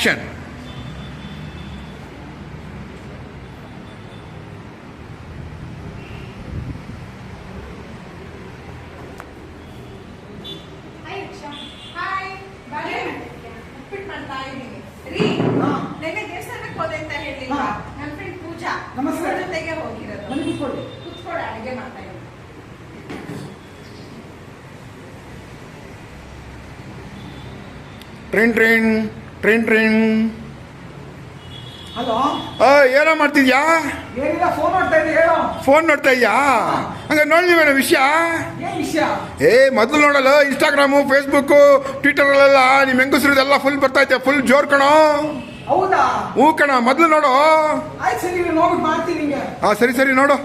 Action. ದೇವಸ್ಥಾನಕ್ಕೆ ಹೋದೆ ಅಂತ ಹೇಳಿ ನನ್ನ ಫ್ರೆಂಡ್ ಪೂಜಾ ನಮಸ್ಕಾರ ಜೊತೆಗೆ ಹೋಗಿರೋದು. ಕುತ್ಕೊಳ್ಳಿ ಅಡಿಗೆ ಮಾಡ್ತಾ ಇದ್ದೀನಿ. Train train train train. Hello, ಏನೋ ಮಾಡ್ತಿದ್ಯಾ? ಏನಿಲ್ಲ, ಫೋನ್ ನೋಡ್ತಾ ಇದ್ದೆ. ಹೇಳೋ. ಫೋನ್ ನೋಡ್ತಾ ಇದ್ಯಾ? ಹಂಗ ನೋಡ್ಲಿವೇನೋ ವಿಷಯ? ಏನ್ ವಿಷಯ? ಮೊದಲು ನೋಡಲ್ಲ ಇನ್ಸ್ಟಾಗ್ರಾಮು, ಫೇಸ್ಬುಕ್ಕು, ಟ್ವಿಟರಲ್ಲೆಲ್ಲ ನಿಮ್ಮ ಹೆಂಗಸ್ರದೆಲ್ಲ ಫುಲ್ ಬರ್ತೈತೆ, ಫುಲ್ ಜೋರ್ ಕಣೋ. ಹೌದಾ? ಹೂ ಕಣ, ಮೊದಲು ನೋಡು. ಆಯ್ತು ಸರಿ, ನೋಡ್ಬಿಟ್ಟು ಮಾಡ್ತೀನಿ ನಿಂಗೆ. ಸರಿ ಸರಿ ನೋಡು.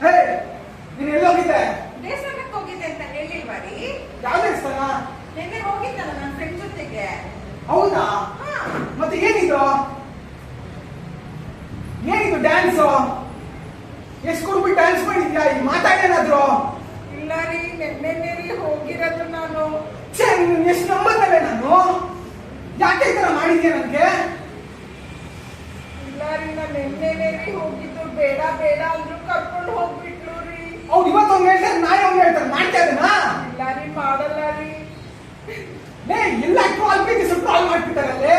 ಹೇ, ನೀನ್ ಎಲ್ಲಿ ಹೋಗಿದ್ದೆ? ದೇವಸ್ಥಾನಕ್ಕೆ ಹೋಗಿದ್ದೆ ಅಂತ ಹೇಳಿಲ್ವಾ ರೀ? ಯಾವ ದೇವಸ್ಥಾನ? ನಿನ್ನೆ ಹೋಗಿದ್ದಲ್ಲ ನನ್ನ ಫ್ರೆಂಡ್ ಜೊತೆಗೆ. ಹೌದಾ? ಮತ್ತೆ ಏನಿದು ಡ್ಯಾನ್ಸು? ಎಷ್ಟು ಕೊಡ್ಬಿಟ್ಟು ಡ್ಯಾನ್ಸ್ ಮಾಡಿದ್ಯಾ? ಈಗ ಮಾತಾಡೇನಾದ್ರು? ಇಲ್ಲ ರೀ, ನಿನ್ನೆ ರೀ ಹೋಗಿರೋದು ನಾನು. ಎಷ್ಟು ನಂಬತ್ತವೆ ನಾನು? ಯಾಕೆ ಈ ತರ ಮಾಡಿದ್ಯಾ ನನ್ಗೆ? ಇಲ್ಲ ರೀ, ನಾನು ನಿನ್ನೆ ರೀ ಹೋಗಿದ್ದು. ಬೇಡ ಬೇಡ ಅಂದ್ರು ಕರ್ಕೊಂಡು ಹೋಗ್ಬಿಟ್ಲು ರೀ. ಅವ್ರು ಇವತ್ತೊಂದು ಹೇಳ್ತಾರೆ, ನಾಳೆ ಒಂದು ಹೇಳ್ತಾರೆ. ಮಾಡ್ತಾ ಇದ್ದೇನಾ? ಇಲ್ಲ ರೀ, ಮಾಡಲ್ಲ ರೀ. ಎಲ್ಲ ಕಾಲ್ ಕಾಲ್ ಮಾಡ್ಬಿಟ್ಟಾರಲ್ಲೇ.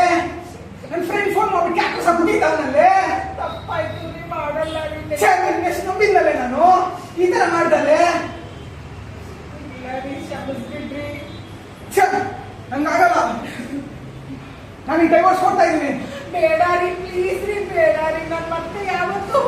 ನನ್ನ ಫ್ರೆಂಡ್ ಫೋನ್ ಮಾಡ್ಬಿಟ್ಟು ಯಾಕೆ ಸಬ್ಬಿದ್ದಾನಲ್ಲೇ. ತಪ್ಪಾಯ್ತು ರೀ, ಮಾಡಲ್ಲ ರೀ. ಎಷ್ಟು ನಂಬಿದ್ನಲ್ಲೇ ನಾನು ಈ ತರ ಮಾಡ್ದಲ್ಲೇ. ಇಲ್ಲ ರೀ, ಕ್ಷಮಿಸ್ಬಿಡ್ರಿ. ನಂಗಾಗಲ್ಲ, ನಾನು ಡೈವರ್ಸ್ ಕೊಡ್ತಾ ಇದ್ದೀನಿ. ಬೇಡ ರೀ, ಪ್ಲೀಸ್ ರೀ, ಬೇಡ ರೀ. ನಾನು ಮತ್ತೆ ಯಾವತ್ತೂ